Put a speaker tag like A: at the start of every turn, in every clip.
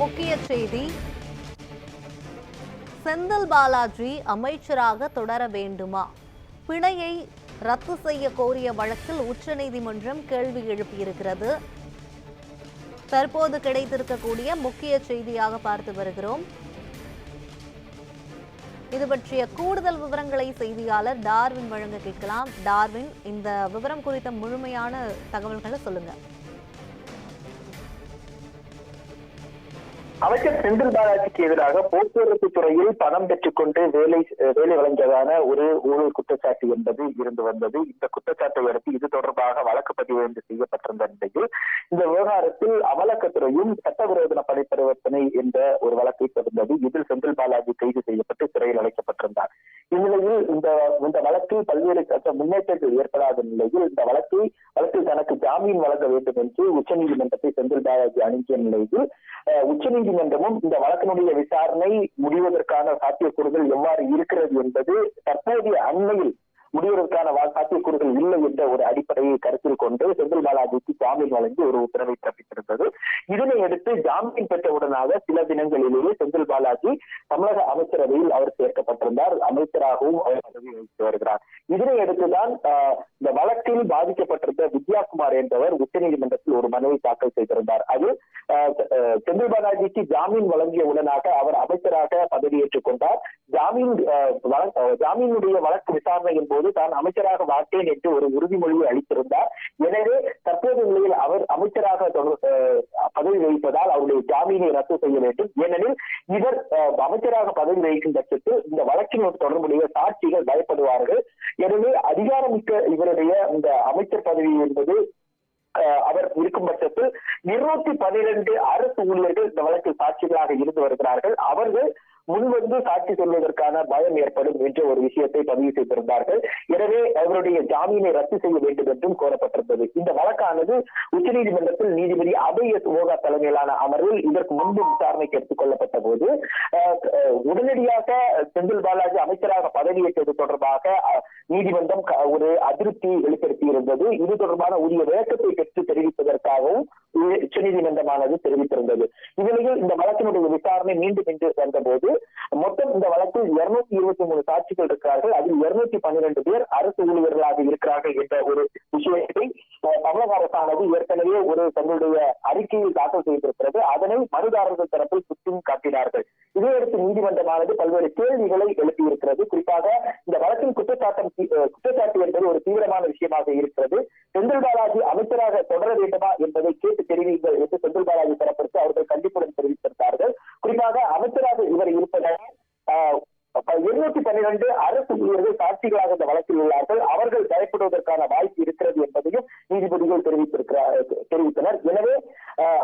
A: முக்கிய செய்தி, செந்தில் பாலாஜி அமைச்சராக தொடர வேண்டுமா? பிணையை ரத்து செய்ய கோரிய வழக்கில் உச்சநீதிமன்றம் கேள்வி எழுப்பியிருக்கிறது. தற்போது கிடைத்திருக்கக்கூடிய முக்கிய செய்தியாக பார்த்து வருகிறோம். இது பற்றிய கூடுதல் விவரங்களை செய்தியாளர் டார்வின் வழங்க கேட்கலாம். டார்வின், இந்த விவரம் குறித்த முழுமையான தகவல்களை சொல்லுங்க.
B: அமைச்சர் செந்தில் பாலாஜிக்கு எதிராக போக்குவரத்து துறையில் பணம் பெற்றுக்கொண்டு வேலை வழங்கியதான ஒரு ஊழல் குற்றச்சாட்டு என்பது இருந்து வந்தது. இந்த குற்றச்சாட்டை அடுத்து இது தொடர்பாக வழக்கு பதிவு செய்யப்பட்டிருந்த நிலையில் இந்த விவகாரத்தில் அமலாக்கத்துறையும் சட்டவிரோத பணி பரிவர்த்தனை என்ற ஒரு வழக்கை தொடர்ந்தது. இதில் செந்தில் பாலாஜி கைது செய்யப்பட்டு சிறையில் அடைக்கப்பட்டிருந்தார். இந்நிலையில் இந்த வழக்கில் பல்வேறு முன்னேற்றங்கள் ஏற்படாத நிலையில் இந்த வழக்கில் தனக்கு ஜாமீன் வழங்க வேண்டும் என்று உச்சநீதிமன்றத்தை செந்தில் பாலாஜி அணுகிய நிலையில் உச்சநீதிமன்றமும் இந்த வழக்கினுடைய விசாரணை முடிவதற்கான சாத்தியக்கூறுகள் எவ்வாறு இருக்கிறது என்பது தற்போதைய அண்மையில் முடிவதற்கான சாத்தியக்கூறுகள் இல்லை என்ற ஒரு அடிப்படையை கருத்தில் கொண்டு செந்தில் பாலாஜிக்கு ஜாமீன் வழங்கி ஒரு உத்தரவை பிறப்பித்திருந்தது. இதனை அடுத்து ஜாமீன் பெற்றவுடனாக சில தினங்களிலேயே செந்தில் பாலாஜி தமிழக அமைச்சரவையில் அவர் சேர்க்கப்பட்டிருந்தார். அமைச்சராகவும் அவர் பதவி வகித்து வருகிறார். இதனை அடுத்துதான் இந்த வழக்கில் பாதிக்கப்பட்டிருந்த வித்யாகுமார் என்பவர் உச்சநீதிமன்றத்தில் ஒரு மனுவை தாக்கல் செய்திருந்தார். அது செந்தில் பாலாஜிக்கு ஜாமீன் வழங்கிய உடனாக அவர் அமைச்சராக பதவியேற்றுக் கொண்டார். ஜாமீனுடைய வழக்கு விசாரணையின் போது தான் அமைச்சராக மாட்டேன் என்று ஒரு உறுதிமொழியை அளித்திருந்தார். எனவே தற்போது நிலையில் அவர் அமைச்சராக பதவி வகிப்பதால் அவருடைய ஜாமீனை ரத்து செய்ய வேண்டும். ஏனெனில் இவர் அமைச்சராக பதவி வகிக்கும் பட்சத்தில் இந்த வழக்கின் தொடர்புடைய சாட்சிகள் பயப்படுவார்கள். எனவே அதிகாரமிக்க இவருடைய இந்த அமைச்சர் பதவி என்பது அவர் இருக்கும் பட்சத்தில் 212 அரசு ஊழியர்கள் இந்த வழக்கில் சாட்சிகளாக இருந்து வருகிறார்கள். அவர்கள் முன்வந்து சாட்சி சொல்வதற்கான பயம் ஏற்படும் என்ற ஒரு விஷயத்தை பதிவு செய்திருந்தார்கள். எனவே அவருடைய ஜாமீனை ரத்து செய்ய வேண்டும் என்றும் கோரப்பட்டிருந்தது. இந்த வழக்கானது உச்சநீதிமன்றத்தில் நீதிபதி அபய் எஸ் ஓகா தலைமையிலான அமர்வில் இதற்கு முன்பு விசாரணைக்கு எடுத்துக் கொள்ளப்பட்ட போது உடனடியாக செந்தில் பாலாஜி அமைச்சராக பதவியேற்றது தொடர்பாக நீதிமன்றம் ஒரு அதிருப்தி வெளிப்படுத்தி இருந்தது. இது தொடர்பான உரிய விளக்கத்தை பெற்று தெரிவிப்பதற்காகவும் உச்சநீதிமன்றமானது தெரிவித்திருந்தது. இந்நிலையில் இந்த வழக்கினுடைய விசாரணை மீண்டும் இன்று வந்தபோது மொத்தம் இந்த வழக்கில் 223 சாட்சிகள் இருக்கிறார்கள். அதில் 212 பேர் அரசு ஊழியர்களாக இருக்கிறார்கள் என்ற ஒரு விஷயத்தை தமிழக அரசானது ஏற்கனவே ஒரு தங்களுடைய அறிக்கையை தாக்கல் செய்திருக்கிறது. அதனை மனுதாரர்கள் தரப்பில் சுட்டியும் காட்டினார்கள். இதையடுத்து நீதிமன்றமானது பல்வேறு கேள்விகளை எழுப்பியிருக்கிறது. குறிப்பாக இந்த வழக்கின் குற்றச்சாட்டு என்பது ஒரு தீவிரமான விஷயமாக இருக்கிறது. செந்தில் பாலாஜி அமைச்சராக தொடர வேண்டுமா என்பதை கேட்டு தெரிவிங்கள் என்று செந்தில் பாலாஜி தரப்பிற்கு அவர்கள் கண்டிப்புடன் தெரிவித்திருந்தார்கள். குறிப்பாக அமைச்சராக இவர் இருப்பதை 212 அரசு ஊழியர்கள் சாட்சிகளாக இந்த வழக்கில் உள்ளார்கள். அவர்கள் பயப்படுவதற்கான வாய்ப்பு இருக்கிறது என்பதையும் நீதிபதிகள் தெரிவித்தனர். எனவே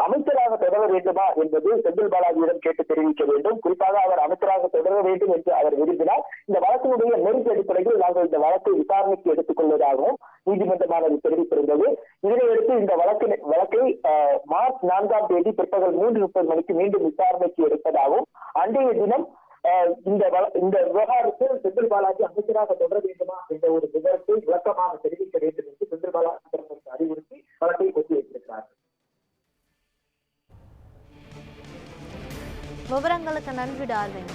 B: அமைச்சராக தொடர வேண்டுமா என்பது செந்தில் பாலாஜியிடம் கேட்டு தெரிவிக்க வேண்டும். குறிப்பாக அவர் அமைச்சராக தொடர வேண்டும் என்று அவர் விரும்பினார். இந்த வழக்கினுடைய மெரிட் அடிப்படையில் நாங்கள் இந்த வழக்கை விசாரணைக்கு எடுத்துக் கொள்வதாகவும் நீதிமன்றமானது தெரிவித்திருந்தது. இதனையடுத்து இந்த வழக்கை மார்ச் 4ஆம் தேதி பிற்பகல் 3:30 மணிக்கு மீண்டும் விசாரணைக்கு எடுப்பதாகவும் அன்றைய தினம் இந்த விவகாரத்தில் செந்தில் பாலாஜி அமைச்சராக தொடர வேண்டுமா என்ற ஒரு விவரத்தை விளக்கமாக தெரிவிக்க வேண்டும் என்று செந்தில் பாலாஜி அறிவுறுத்தி வழக்கை ஒத்தி வைத்திருக்கிறார்கள்.
A: விவரங்களுக்கு நன்றி டார்வின்.